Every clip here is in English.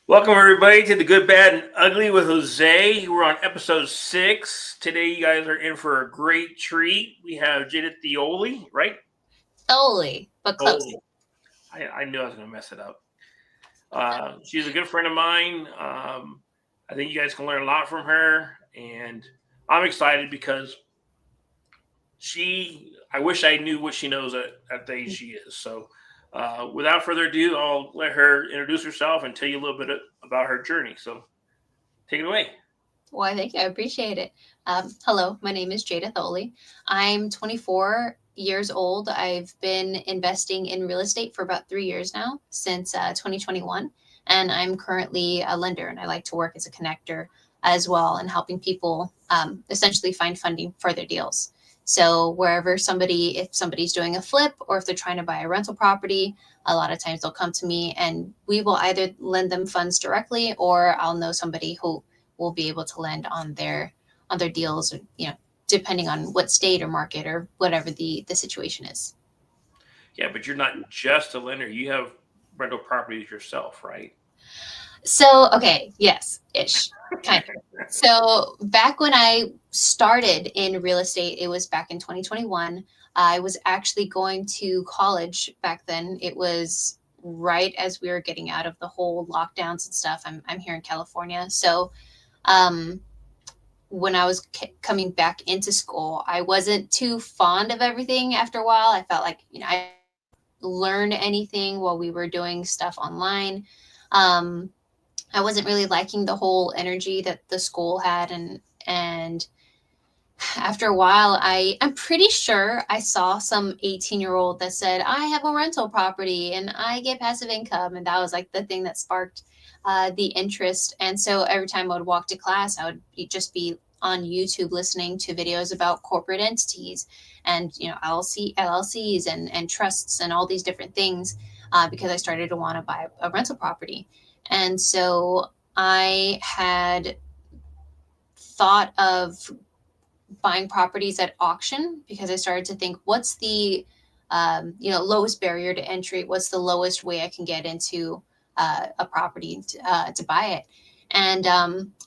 Welcome everybody to the Good, Bad, and Ugly with Jose. We're on episode 6. Today you guys are in for a great treat. We have Jada Thoele, right? Solely, but close. Thoele. I knew I was going to mess it up. She's a good friend of mine. I think you guys can learn a lot from her, and I'm excited because I wish I knew what she knows at the age she is. So, without further ado, I'll let her introduce herself and tell you a little bit about her journey. So, take it away. Well, thank you. I appreciate it. Hello, my name is Jada Thoele. I'm 24 years old. I've been investing in real estate for about 3 years now, since 2021. And I'm currently a lender, and I like to work as a connector as well and helping people essentially find funding for their deals. So wherever if somebody's doing a flip or if they're trying to buy a rental property, a lot of times they'll come to me and we will either lend them funds directly, or I'll know somebody who will be able to lend on their deals, or depending on what state or market or whatever the situation is. Yeah, but you're not just a lender. You have rental properties yourself, right? So, okay, yes, ish, kind of. So, back when I started in real estate, it was back in 2021. I was actually going to college back then. It was right as we were getting out of the whole lockdowns and stuff. I'm here in California. So, um, when I was coming back into school, I wasn't too fond of everything after a while. I felt like, I learned anything while we were doing stuff online. Um, I wasn't really liking the whole energy that the school had, and after a while I'm pretty sure I saw some 18-year-old that said, I have a rental property and I get passive income, and that was like the thing that sparked the interest. And so every time I would walk to class, I would just be on YouTube listening to videos about corporate entities and LLCs and trusts and all these different things, because I started to want to buy a rental property. And so I had thought of buying properties at auction, because I started to think, what's the lowest barrier to entry? What's the lowest way I can get into a property to buy it? And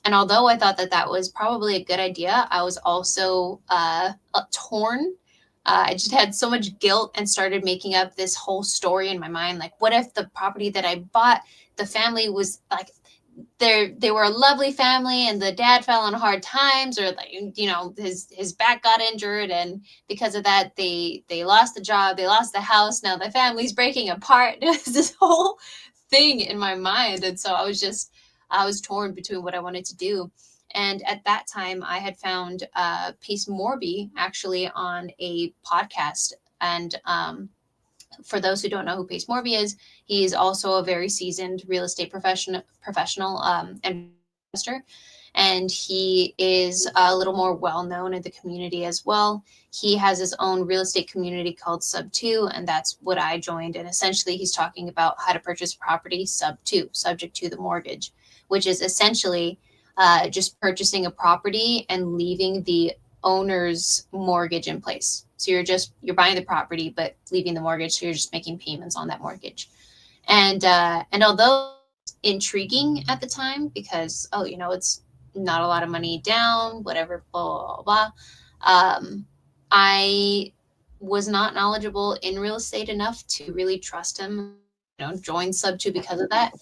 although I thought that that was probably a good idea, I was also torn. I just had so much guilt and started making up this whole story in my mind. Like, what if the property that I bought, the family was like, they were a lovely family and the dad fell on hard times, or like, his back got injured, and because of that they lost the job, they lost the house, now the family's breaking apart. There's this whole thing in my mind, and so I was torn between what I wanted to do. And at that time I had found Pace Morby actually on a podcast. And for those who don't know who Pace Morby is, he is also a very seasoned real estate professional investor, and he is a little more well known in the community as well. He has his own real estate community called Sub Two, and that's what I joined. And essentially, he's talking about how to purchase property Sub Two, subject to the mortgage, which is essentially just purchasing a property and leaving the owner's mortgage in place. So you're buying the property but leaving the mortgage, so you're just making payments on that mortgage. And although intriguing at the time, because it's not a lot of money down, whatever, blah blah blah. I was not knowledgeable in real estate enough to really trust him. Join Sub Two because of that.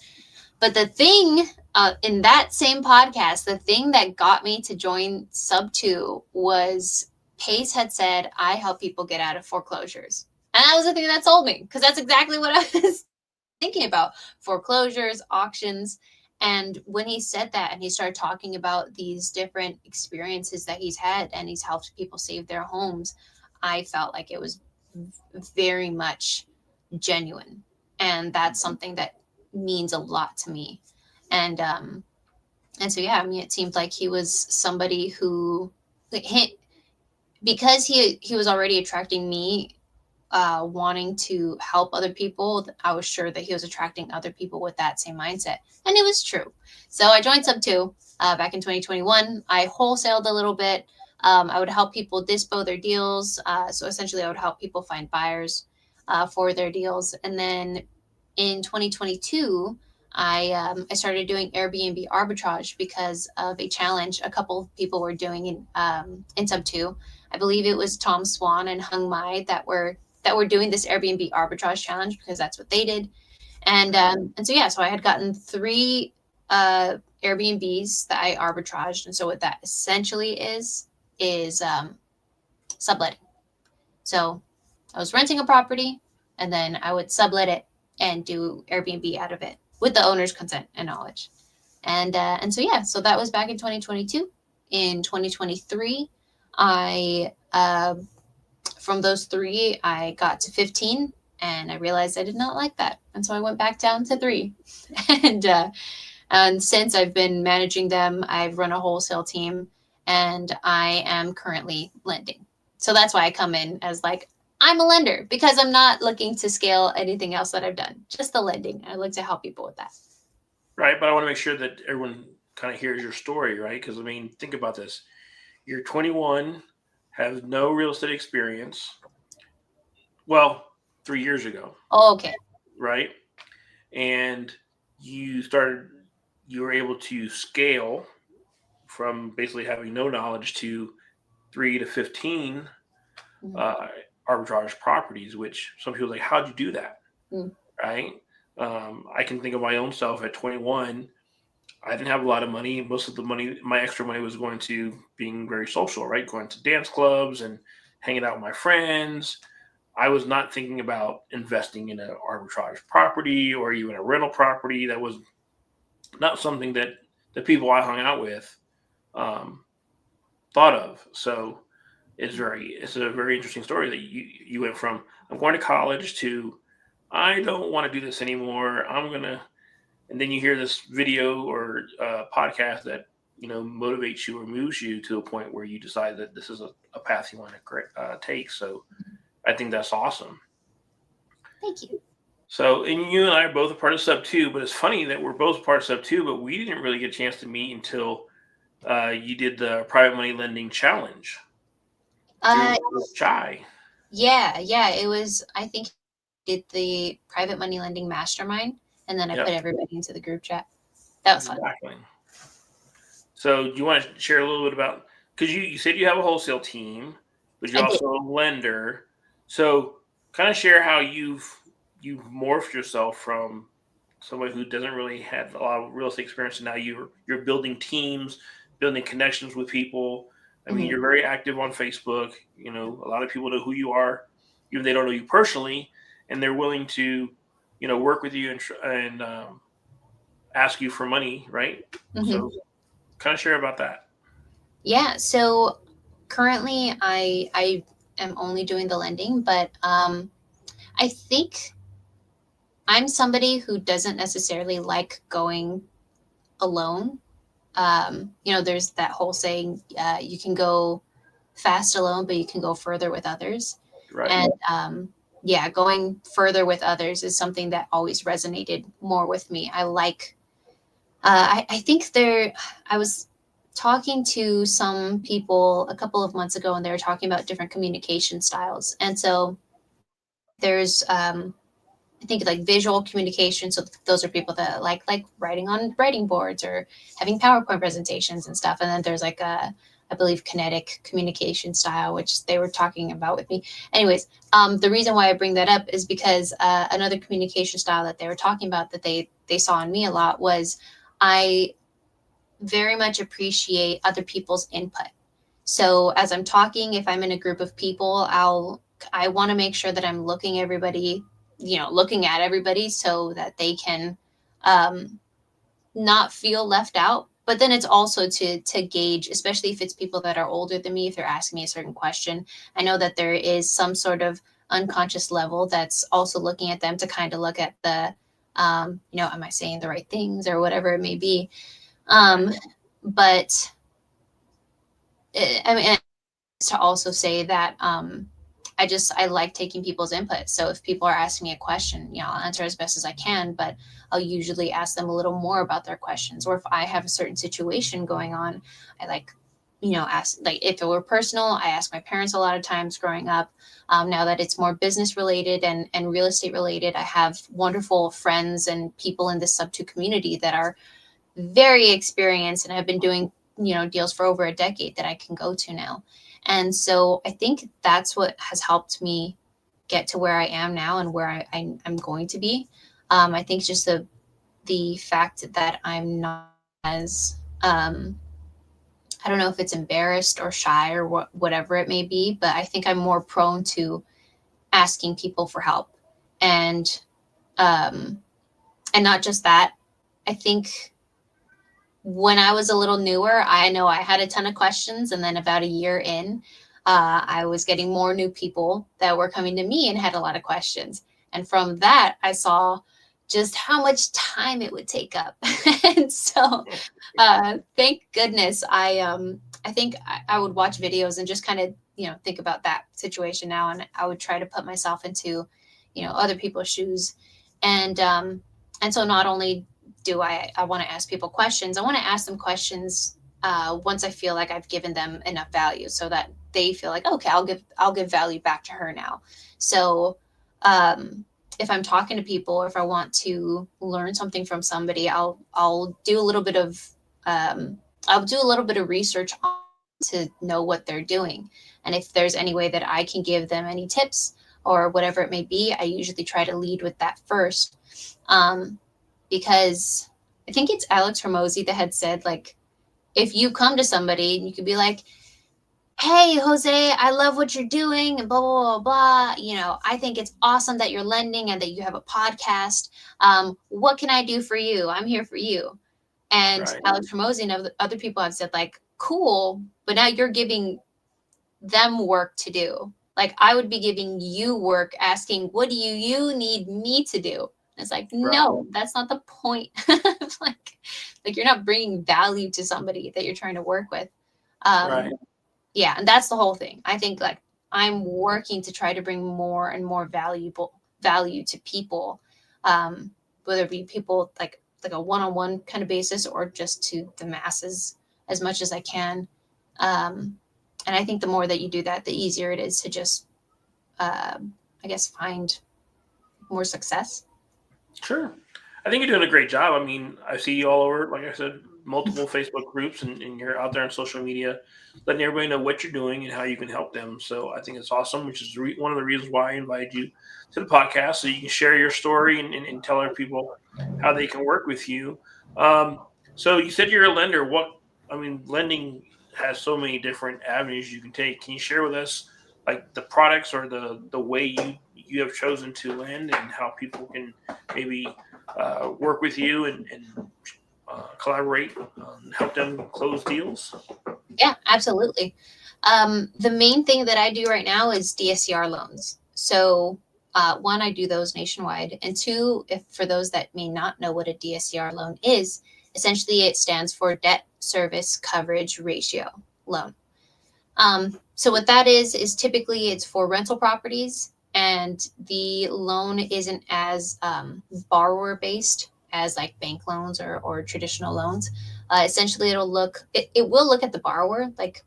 But the thing in that same podcast, the thing that got me to join Sub Two was Pace had said, I help people get out of foreclosures. And that was the thing that sold me, because that's exactly what I was thinking about: foreclosures, auctions. And when he said that and he started talking about these different experiences that he's had and he's helped people save their homes, I felt like it was very much genuine. And that's something that means a lot to me. And and so yeah, I mean, it seemed like he was somebody who, because he was already attracting me, wanting to help other people. I was sure that he was attracting other people with that same mindset, and it was true. So I joined Sub Two back in 2021. I wholesaled a little bit. I would help people dispo their deals. So essentially, I would help people find buyers for their deals. And then in 2022, I started doing Airbnb arbitrage because of a challenge a couple of people were doing in Sub 2. I believe it was Tom Swan and Hung Mai that were doing this Airbnb arbitrage challenge because that's what they did. And so yeah, so I had gotten 3 Airbnbs that I arbitraged, and so what that essentially is subletting. So I was renting a property, and then I would sublet it and do Airbnb out of it with the owner's consent and knowledge. And so yeah, so that was back in 2022. In 2023, I from those 3, I got to 15, and I realized I did not like that, and so I went back down to 3. And since I've been managing them, I've run a wholesale team, and I am currently lending. So that's why I come in as like, I'm a lender, because I'm not looking to scale anything else that I've done, just the lending. I like to help people with that. Right. But I want to make sure that everyone kind of hears your story, right? Because, I mean, think about this. You're 21, have no real estate experience. Well, 3 years ago, Oh, okay. right? And you were able to scale from basically having no knowledge to 3 to 15 Mhm. uh, arbitrage properties, which some people are like, how'd you do that? Mm. Right. I can think of my own self at 21. I didn't have a lot of money. Most of the money, my extra money, was going to being very social, right? Going to dance clubs and hanging out with my friends. I was not thinking about investing in an arbitrage property or even a rental property. That was not something that the people I hung out with um, thought of. So it's a very interesting story that you went from I'm going to college to I don't want to do this anymore. I'm gonna, and then you hear this video or podcast that motivates you or moves you to a point where you decide that this is a path you want to take. So I think that's awesome. Thank you. So, and you and I are both a part of Sub Two, but it's funny that we're both part of Sub Two, but we didn't really get a chance to meet until you did the private money lending challenge Uh, through Chai. yeah, it was, I think, did the private money lending mastermind, and then I Yep, put everybody into the group chat. That was fun. exactly. So, do you want to share a little bit about, because you said you have a wholesale team, but I you're did. also a lender. So, kind of share how you've morphed yourself from somebody who doesn't really have a lot of real estate experience, and now you're building teams, building connections with people. I mean, Mhm. you're very active on Facebook. A lot of people know who you are, even if they don't know you personally, and they're willing to, work with you and ask you for money, right? Mhm. So, kind of share about that. Yeah. So currently, I am only doing the lending, but I think I'm somebody who doesn't necessarily like going alone. There's that whole saying, you can go fast alone, but you can go further with others. Right. And yeah, going further with others is something that always resonated more with me. I like, I think I was talking to some people a couple of months ago, and they were talking about different communication styles. And so there's, I think, like visual communication. So those are people that like writing on writing boards or having PowerPoint presentations and stuff. And then there's like I believe kinetic communication style, which they were talking about with me. Anyways, the reason why I bring that up is because another communication style that they were talking about that they saw in me a lot was I very much appreciate other people's input. So as I'm talking, if I'm in a group of people, I want to make sure that I'm looking at everybody so that they can um, not feel left out. But then it's also to gauge, especially if it's people that are older than me, if they're asking me a certain question. I know that there is some sort of unconscious level that's also looking at them to kind of look at am I saying the right things or whatever it may be. Right. Um, but I mean, to also say that I like taking people's input. So if people are asking me a question, I'll answer as best as I can, but I'll usually ask them a little more about their questions. Or if I have a certain situation going on, I like ask, like, if it were personal, I ask my parents a lot of times growing up. Now that it's more business related and real estate related, I have wonderful friends and people in the sub-2 community that are very experienced and have been doing, deals for over a decade that I can go to now. And so I think that's what has helped me get to where I am now and where I'm going to be. I think just the fact that I'm not as, I don't know if it's embarrassed or shy or whatever it may be, but I think I'm more prone to asking people for help. And um, and not just that, I think when I was a little newer, I know I had a ton of questions, and then about a year in, I was getting more new people that were coming to me and had a lot of questions. And from that, I saw just how much time it would take up. And so, thank goodness, I think I would watch videos and just kind of think about that situation now, and I would try to put myself into other people's shoes, and and so not only do I want to ask people questions. I want to ask them questions once I feel like I've given them enough value, so that they feel like, okay, I'll give value back to her now. So if I'm talking to people, or if I want to learn something from somebody, I'll do a little bit of research to know what they're doing, and if there's any way that I can give them any tips or whatever it may be, I usually try to lead with that first. Because I think it's Alex Hormozy that had said, like, if you come to somebody and you could be like, hey, Jose, I love what you're doing and blah, blah, blah, blah. I think it's awesome that you're lending and that you have a podcast. What can I do for you? I'm here for you. And Right. Alex Hormozy and other people have said, like, cool, but now you're giving them work to do. Like, I would be giving you work, asking, what do you need me to do? And it's like, Right. no, that's not the point. like you're not bringing value to somebody that you're trying to work with. Right. Yeah, and that's the whole thing. I think, like, I'm working to try to bring more and more value to people, whether it be people like a one-on-one kind of basis, or just to the masses as much as I can. And I think the more that you do that, the easier it is to just, I guess, find more success. Sure. I think you're doing a great job. I mean, I see you all over, like I said, multiple Facebook groups, and you're out there on social media, letting everybody know what you're doing and how you can help them. So I think it's awesome, which is one of the reasons why I invited you to the podcast, so you can share your story and tell other people how they can work with you. Um, so you said you're a lender. I mean, lending has so many different avenues you can take. Can you share with us, like, the products or the way you have chosen to lend, and how people can maybe work with you and collaborate, help them close deals? Yeah, absolutely. The main thing that I do right now is DSCR loans. So, one, I do those nationwide, and two, if for those that may not know what a DSCR loan is, essentially it stands for debt service coverage ratio loan. So what that is typically it's for rental properties, and the loan isn't as borrower based as like bank loans or traditional loans. Essentially, it will look at the borrower. Like,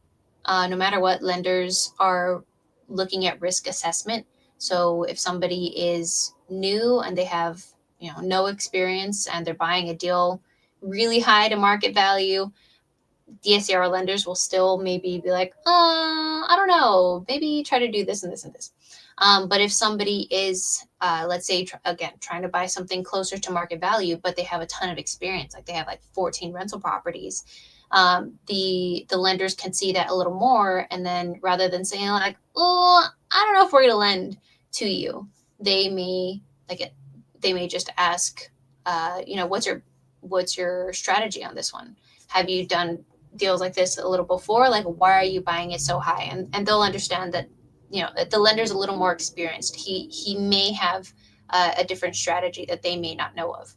no matter what, lenders are looking at risk assessment. So if somebody is new and they have no experience, and they're buying a deal really high to market value, DSCR lenders will still maybe be like, I don't know, maybe try to do this and this and this. But if somebody is, let's say, again, trying to buy something closer to market value, but they have a ton of experience, like they have like 14 rental properties, the lenders can see that a little more, and then rather than saying like, oh, I don't know if we're going to lend to you, they may they may just ask, what's your strategy on this one? Have you done deals like this a little before? Like, why are you buying it so high? And they'll understand that the lender's a little more experienced. He may have a different strategy that they may not know of.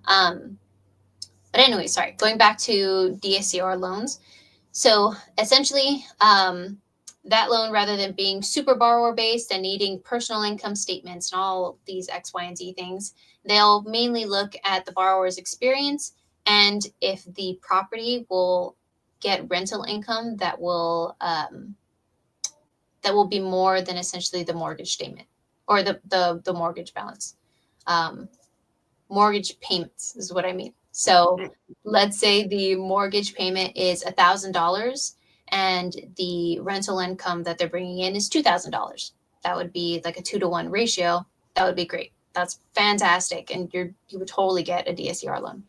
um, but anyway, sorry, going back to DSCR loans. So essentially, that loan, rather than being super borrower based and needing personal income statements and all these X, Y, and Z things, they'll mainly look at the borrower's experience and if the property get rental income that will be more than essentially the mortgage statement or the mortgage balance. Um, Mortgage payments is what I mean. So let's say the mortgage payment is $1,000 and the rental income that they're bringing in is $2,000. That would be like a 2-to-1 ratio. That would be great. That's fantastic. And you would totally get a DSCR loan.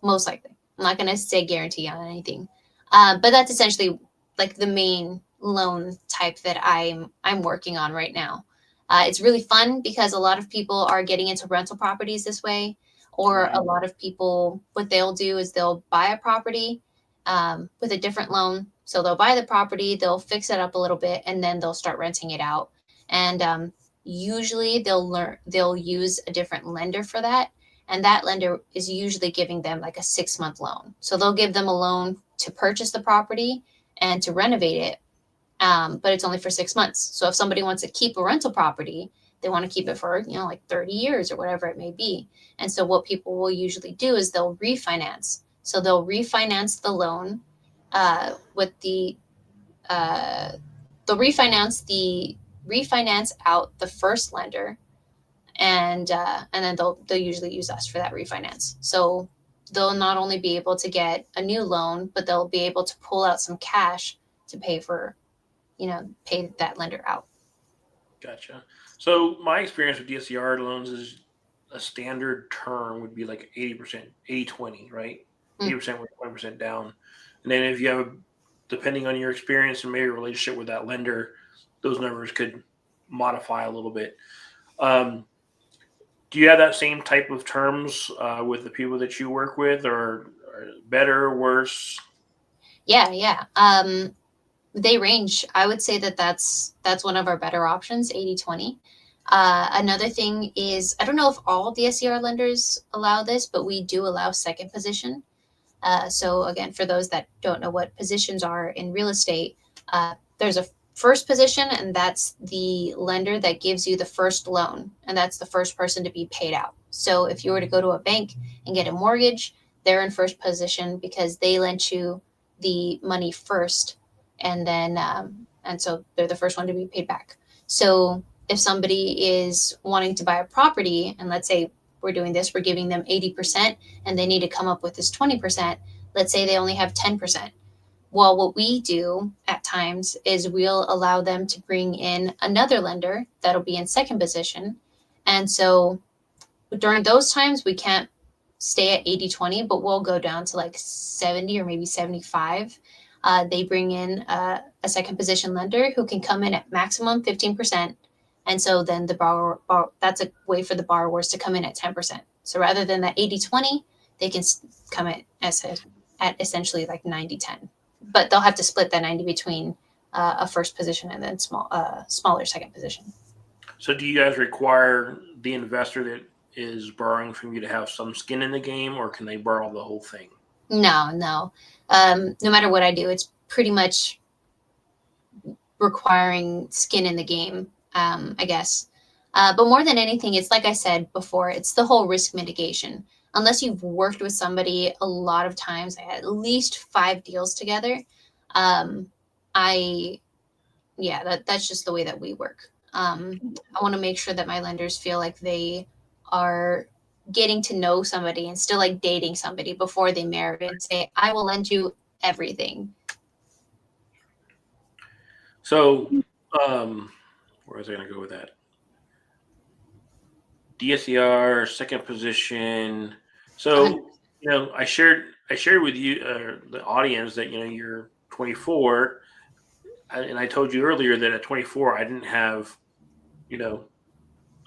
Most likely. I'm not going to say guarantee on anything. But that's essentially like the main loan type that I'm working on right now. It's really fun because a lot of people are getting into rental properties this way, or Right. a lot of people, what they'll do is they'll buy a property with a different loan. So they'll buy the property, they'll fix it up a little bit, and then they'll start renting it out. And usually they'll use a different lender for that, and that lender is usually giving them like a 6-month loan. So they'll give them a loan to purchase the property and to renovate it, but it's only for 6 months. So if somebody wants to keep a rental property, they want to keep it for, like 30 years or whatever it may be. And so what people will usually do is they'll refinance. So they'll refinance the loan with they'll refinance out the first lender, and then they'll usually use us for that refinance. So they'll not only be able to get a new loan, but they'll be able to pull out some cash to pay that lender out. Gotcha. So my experience with DSCR loans is a standard term would be like 80%, 80/20, right? Mm. 80% with 20% down. And then if you have, depending on your experience and maybe your relationship with that lender, those numbers could modify a little bit. Um, do you have that same type of terms with the people that you work with, or better, worse? Yeah, yeah. They range. I would say that that's one of our better options, 80/20. Another thing is, I don't know if all DSCR lenders allow this, but we do allow second position. So again, for those that don't know what positions are in real estate, there's a first position, and that's the lender that gives you the first loan, and that's the first person to be paid out. So if you were to go to a bank and get a mortgage, they're in first position because they lent you the money first, and so they're the first one to be paid back. So if somebody is wanting to buy a property, and let's say we're doing this, we're giving them 80%, and they need to come up with this 20%. Let's say they only have 10%. Well, what we do at times is we'll allow them to bring in another lender that'll be in second position. And so during those times, we can't stay at 80/20, but we'll go down to like 70 or maybe 75. They bring in a second position lender who can come in at maximum 15%. And so then that's a way for the borrowers to come in at 10%. So rather than that 80/20, they can come in at essentially like 90/10. But they'll have to split that 90 between a first position and then smaller second position. So do you guys require the investor that is borrowing from you to have some skin in the game, or can they borrow the whole thing? No, no. No matter what I do, it's pretty much requiring skin in the game, I guess. But more than anything, it's like I said before, it's the whole risk mitigation. Unless you've worked with somebody a lot of times, at least 5 deals together, um, I, yeah, that's just the way that we work. I want to make sure that my lenders feel like they are getting to know somebody and still like dating somebody before they marry and say, I will lend you everything. So, where was I going to go with that? DSER, second position. So, I shared with you the audience that you're 24, and I told you earlier that at 24 I didn't have you know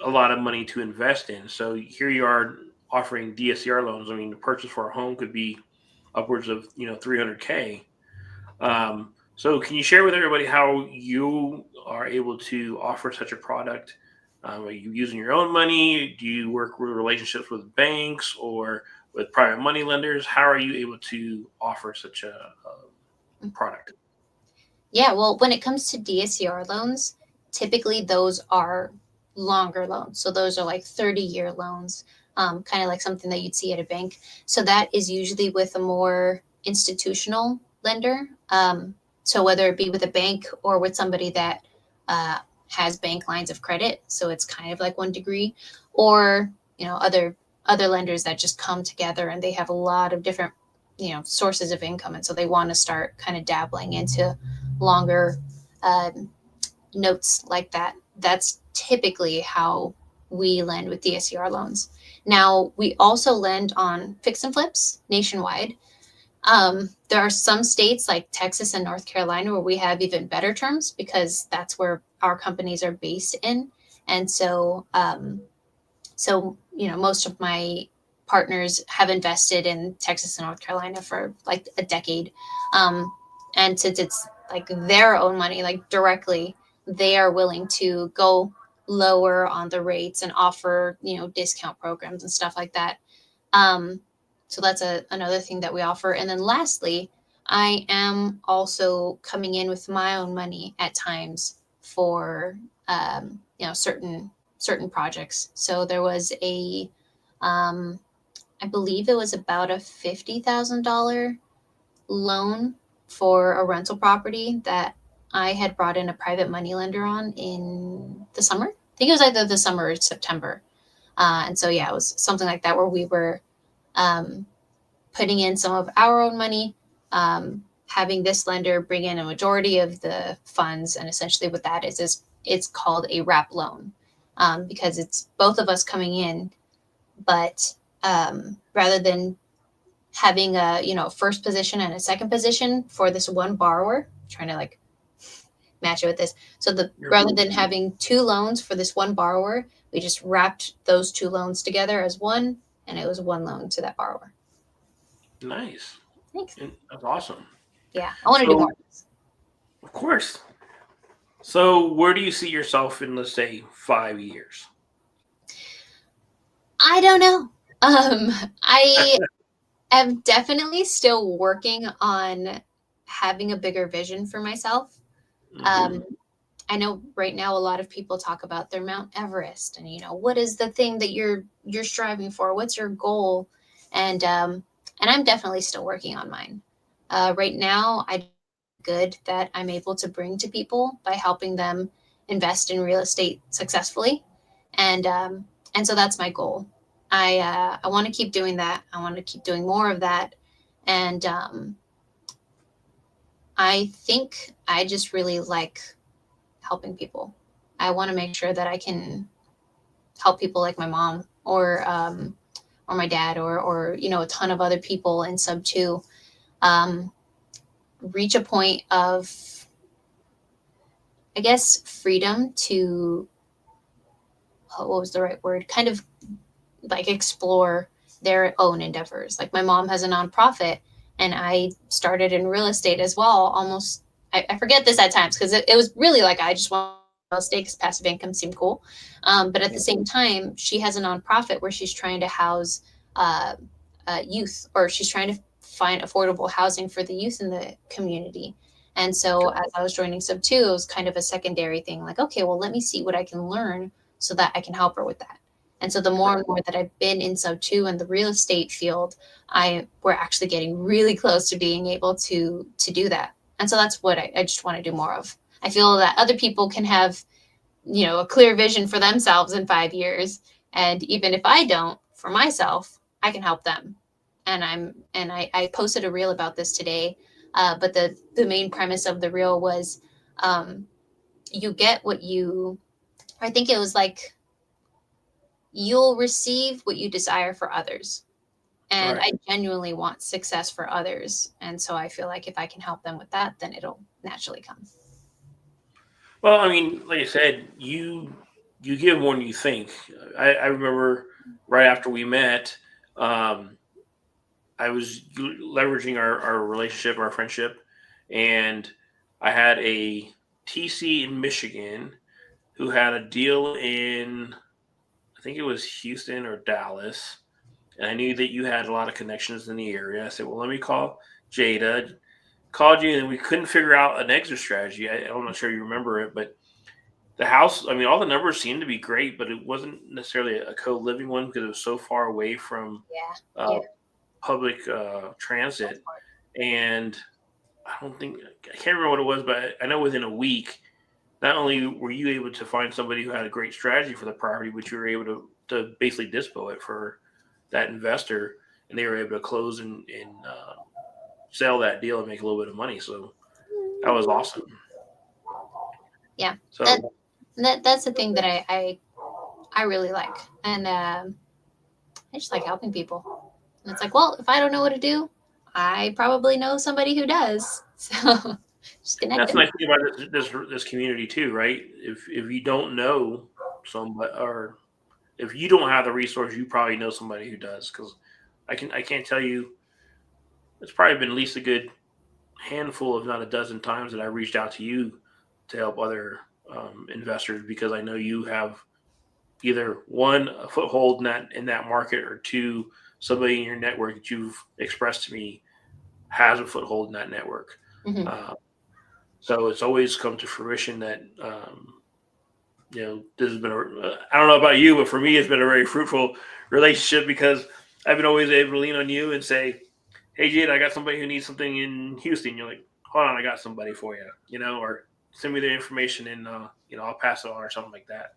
a lot of money to invest in. So here you are offering DSCR loans. I mean, the purchase for a home could be upwards of 300K. So can you share with everybody how you are able to offer such a product? Are you using your own money? Do you work with relationships with banks or with private money lenders? How are you able to offer such a product? Yeah, well, when it comes to DSCR loans, typically those are longer loans. So those are like 30-year loans, kind of like something that you'd see at a bank. So that is usually with a more institutional lender. So whether it be with a bank or with somebody that has bank lines of credit, so it's kind of like one degree, or other lenders that just come together and they have a lot of different sources of income, and so they want to start kind of dabbling into longer notes like that. That's typically how we lend with DSCR loans. Now, we also lend on fix and flips nationwide. There are some states like Texas and North Carolina where we have even better terms because that's where our companies are based in. And most of my partners have invested in Texas and North Carolina for like a decade. And since it's like their own money, like directly, they are willing to go lower on the rates and offer, discount programs and stuff like that. So that's another thing that we offer. And then lastly, I am also coming in with my own money at times for, certain projects. So there was I believe it was about a $50,000 loan for a rental property that I had brought in a private money lender on in the summer. I think it was either the summer or September. And so, yeah, it was something like that where we were putting in some of our own money, having this lender bring in a majority of the funds. And essentially what that is it's called a wrap loan, because it's both of us coming in, but rather than having a first position and a second position for this one borrower, trying to like match it with this. So rather than having two loans for this one borrower, we just wrapped those two loans together as one, and it was one loan to that borrower. Nice. Thanks. That's awesome. Yeah, I want to do more. Of course. So where do you see yourself in, let's say, 5 years? I don't know. I am definitely still working on having a bigger vision for myself. I know right now a lot of people talk about their Mount Everest and what is the thing that you're striving for? What's your goal? And I'm definitely still working on mine. Right now, I good that I'm able to bring to people by helping them invest in real estate successfully, and so that's my goal. I want to keep doing that. I want to keep doing more of that, and I think I just really like helping people. I want to make sure that I can help people like my mom or my dad or a ton of other people in sub two reach a point of, I guess, freedom to, what was the right word? Kind of like explore their own endeavors. Like my mom has a nonprofit, and I started in real estate as well. Almost, I forget this at times because it was really like I just want real estate because passive income seemed cool. But at the same time, she has a nonprofit where she's trying to house youth, or she's trying to find affordable housing for the youth in the community. And so as I was joining sub two, it was kind of a secondary thing. Like, okay, well, let me see what I can learn so that I can help her with that. And so the more and more that I've been in sub two in the real estate field, we're actually getting really close to being able to do that. And so that's what I just want to do more of. I feel that other people can have, a clear vision for themselves in 5 years. And even if I don't, for myself, I can help them. And I posted a reel about this today. But the main premise of the reel was you get what I think it was like, you'll receive what you desire for others. And right. I genuinely want success for others. And so I feel like if I can help them with that, then it'll naturally come. Well, I mean, like I said, you give more than you think. I remember right after we met, I was leveraging our relationship, our friendship, and I had a TC in Michigan who had a deal in, I think it was Houston or Dallas, and I knew that you had a lot of connections in the area. I said, well, let me call Jada. Called you, and we couldn't figure out an exit strategy. I'm not sure you remember it, but the house, I mean, all the numbers seemed to be great, but it wasn't necessarily a co-living one because it was so far away from public transit. And I don't think I can't remember what it was, but I know within a week, not only were you able to find somebody who had a great strategy for the property, but you were able to basically dispo it for that investor, and they were able to close and sell that deal and make a little bit of money. So that was awesome. Yeah, that, So that's the thing that I really like, and I just like helping people. And it's like, well, if I don't know what to do, I probably know somebody who does. So just connect that's the them. nice thing about this community too, right? If you don't know somebody, or if you don't have the resource, you probably know somebody who does. Because I can't tell you, it's probably been at least a good handful, if not a dozen times, that I reached out to you to help other investors, because I know you have either one, a foothold in that market, or two, somebody in your network that you've expressed to me has a foothold in that network. Hmm. Uh, so it's always come to fruition that this has been I don't know about you, but for me, it's been a very fruitful relationship, because I've been always able to lean on you and say, "Hey, Jade, I got somebody who needs something in Houston." You're like, "Hold on, I got somebody for you," or send me the information, and I'll pass it on, or something like that.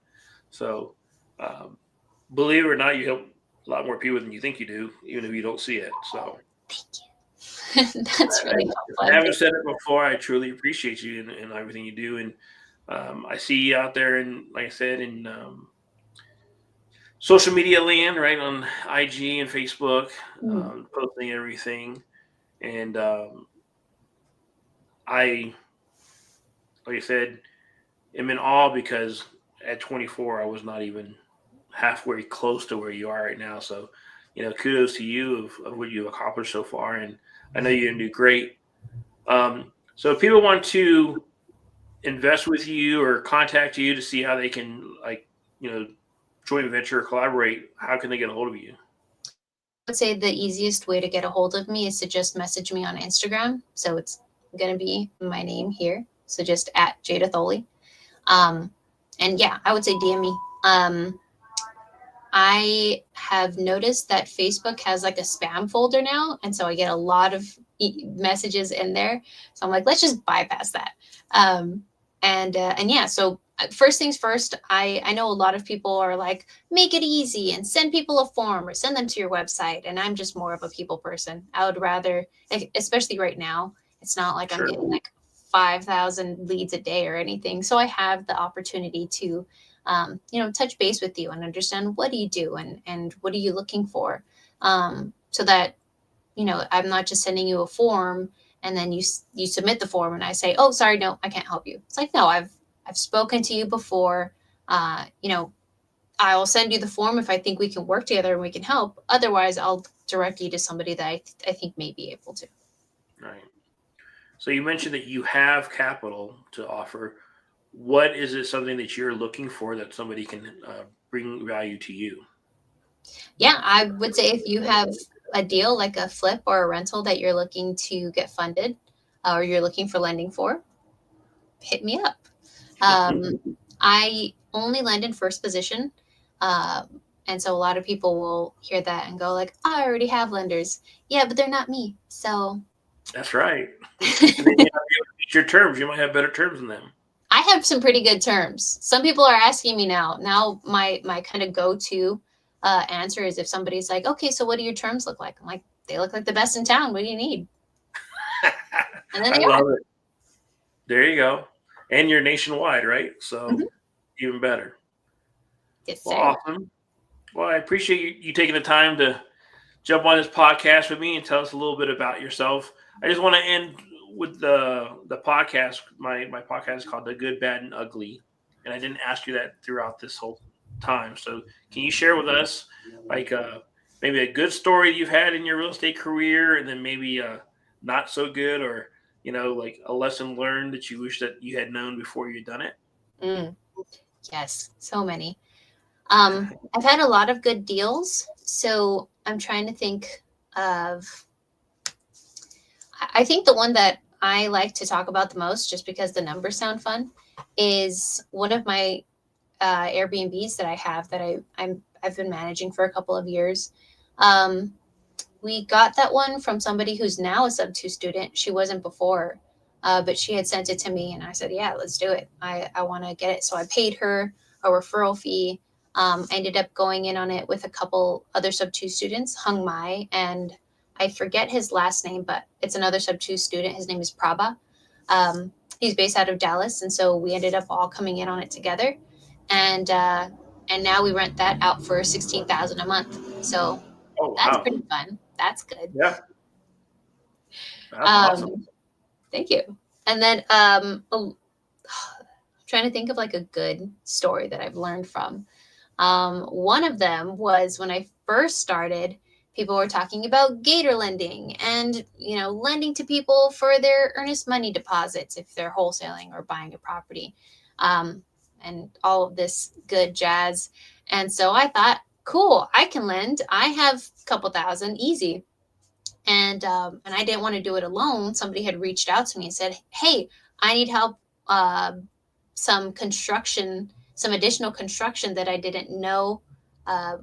So, um, believe it or not, you help a lot more people than you think you do, even if you don't see it. So, That's really if I fun. haven't said it before, I truly appreciate you and everything you do, and I see you out there, and like I said, in social media land, right, on IG and Facebook, Mm. posting everything, and I, like I said, am in awe, because at 24, I was not even halfway close to where you are right now. So, kudos to you of what you've accomplished so far, and I know you're gonna do great. So, if people want to invest with you or contact you to see how they can, like, you know joint venture or collaborate, how can they get a hold of you? I would say the easiest way to get a hold of me is to just message me on Instagram. So it's going to be my name here. So just at Jada Thoele. Um, and yeah, I would say DM me. I have noticed that Facebook has like a spam folder now, and so I get a lot of messages in there. So I'm like, let's just bypass that. Um, and yeah, so first things first, I know a lot of people are like, make it easy and send people a form or send them to your website, and I'm just more of a people person. I would rather, especially right now, it's not like I'm Sure. getting like 5,000 leads a day or anything, so I have the opportunity to touch base with you and understand what do you do and what are you looking for, so that I'm not just sending you a form and then you submit the form and I say, oh, sorry, no, I can't help you. It's like, no, I've spoken to you before. Uh, you know, I will send you the form if I think we can work together and we can help. Otherwise, I'll direct you to somebody that I think may be able to. Right. So you mentioned that you have capital to offer. What is it, something that you're looking for that somebody can bring value to you? Yeah, I would say if you have a deal like a flip or a rental that you're looking to get funded, or you're looking for lending for, hit me up. I only lend in first position. And so a lot of people will hear that and go like, I already have lenders. Yeah, but they're not me. So That's right. And they may not be able to meet your terms. You might have better terms than them. I have some pretty good terms. Some people are asking me now. Now my kind of go-to answer is if somebody's like, okay, so what do your terms look like? I'm like, they look like the best in town. What do you need? And then I they love are. it. There you go. And you're nationwide, right? So Mhm. even better. Yes, Well, sir. awesome. Well, I appreciate you taking the time to jump on this podcast with me and tell us a little bit about yourself. I just want to end with the podcast. My podcast is called The Good, Bad, and Ugly, and I didn't ask you that throughout this whole time. So, can you share with us, like, maybe a good story you've had in your real estate career, and then maybe not so good, or like a lesson learned that you wish that you had known before you'd done it? Mm, yes, so many. I've had a lot of good deals, so I'm trying to think of. I think the one that I like to talk about the most, just because the numbers sound fun, is one of my Airbnbs that I have that I've been managing for a couple of years. Um, we got that one from somebody who's now a sub 2 student. She wasn't before, but she had sent it to me, and I said, yeah, let's do it. I want to get it. So I paid her a referral fee. Ended up going in on it with a couple other sub 2 students, Hung Mai, and I forget his last name, but it's another sub 2 student. His name is Prabha. He's based out of Dallas, and so we ended up all coming in on it together, and now we rent that out for 16,000 a month. So Oh, that's wow. pretty fun. That's good. Yeah. That's awesome. Thank you. And then trying to think of like a good story that I've learned from. One of them was when I first started, people were talking about gator lending and, lending to people for their earnest money deposits if they're wholesaling or buying a property, and all of this good jazz. And so I thought, cool, I can lend. I have a couple thousand, easy. And I didn't want to do it alone. Somebody had reached out to me and said, hey, I need help, some construction, some additional construction that I didn't know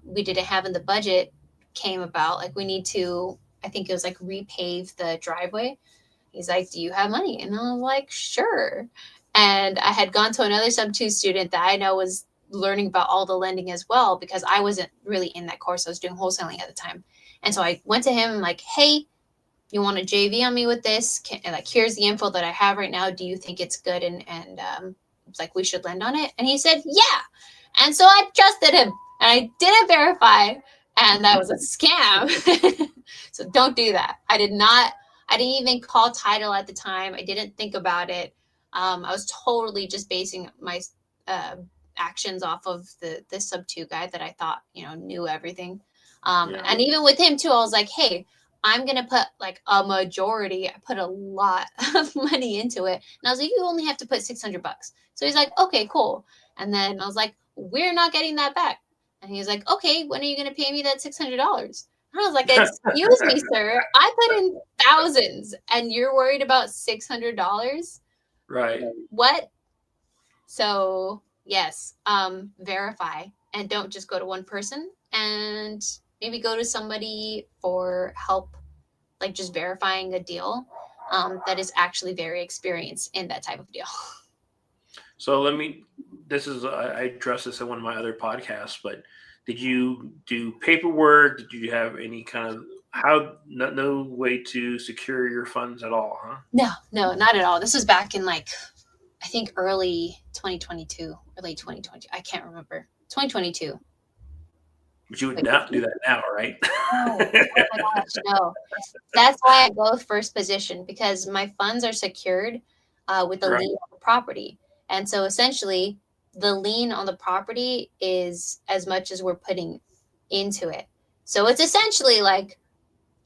we didn't have in the budget came about. Like, we need to, I think it was like repave the driveway. He's like, do you have money? And I was like, sure. And I had gone to another sub 2 student that I know was learning about all the lending as well, because I wasn't really in that course. I was doing wholesaling at the time. And so I went to him and like, hey, you want to JV on me with this? Like, here's the info that I have right now. Do you think it's good? And it's like, we should lend on it. And he said, yeah. And so I trusted him, and I didn't verify, and that was a scam. So don't do that. I didn't even call title at the time. I didn't think about it. I was totally just basing my actions off of the sub 2 guy that I thought, knew everything. And even with him too, I was like, hey, I'm going to put like a majority. I put a lot of money into it. And I was like, you only have to put $600. So he's like, okay, cool. And then I was like, we're not getting that back. And he's like, okay, when are you going to pay me that $600? And I was like, excuse me, sir, I put in thousands and you're worried about $600? Right. What? So yes, verify, and don't just go to one person, and maybe go to somebody for help, like just verifying a deal that is actually very experienced in that type of deal. So I addressed this in one of my other podcasts, but did you do paperwork? Did you have any kind of no way to secure your funds at all, huh? No, not at all. This was back in like, I think early 2022 or late 2020. I can't remember. 2022. But you would not do that now, right? Oh my gosh, no. That's why I go with first position, because my funds are secured with the Right. lien on the property. And so essentially, the lien on the property is as much as we're putting into it. So it's essentially like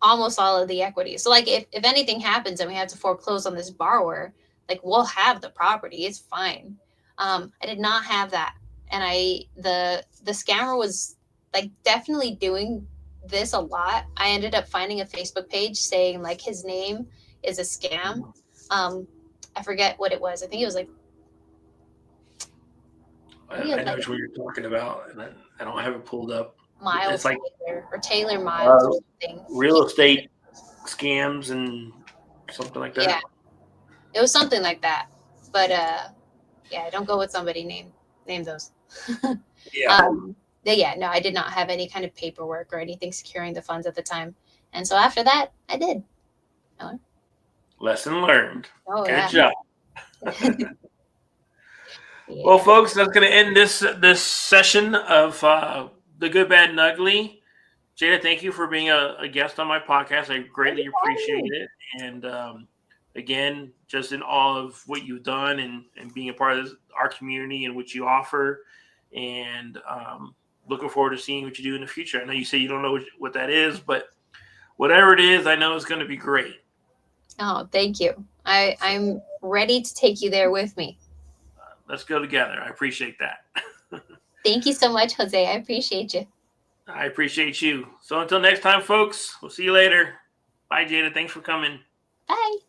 almost all of the equity. So like if anything happens and we have to foreclose on this borrower, like we'll have the property. It's fine. I did not have that. And the scammer was like definitely doing this a lot. I ended up finding a Facebook page saying like his name is a scam. I forget what it was. I think it was like, I know what you're talking about, and I don't have it pulled up. Miles It's like Taylor or Taylor Miles or something. real estate scams and something like that. Yeah, it was something like that. But yeah, don't go with somebody name those. Yeah. Yeah, no, I did not have any kind of paperwork or anything securing the funds at the time. And so after that, I did. Lesson learned. Oh, Good yeah. job. Yeah. Well, folks, that's going to end this session of The Good, Bad, and Ugly. Jada, thank you for being a guest on my podcast. I greatly appreciate it. And again, just in awe of what you've done and being a part of our community and what you offer. And looking forward to seeing what you do in the future. I know you say you don't know what that is, but whatever it is, I know it's going to be great. Oh, thank you. I'm ready to take you there with me. Let's go together. I appreciate that. Thank you so much, Jose. I appreciate you. I appreciate you. So until next time, folks, we'll see you later. Bye, Jada. Thanks for coming. Bye.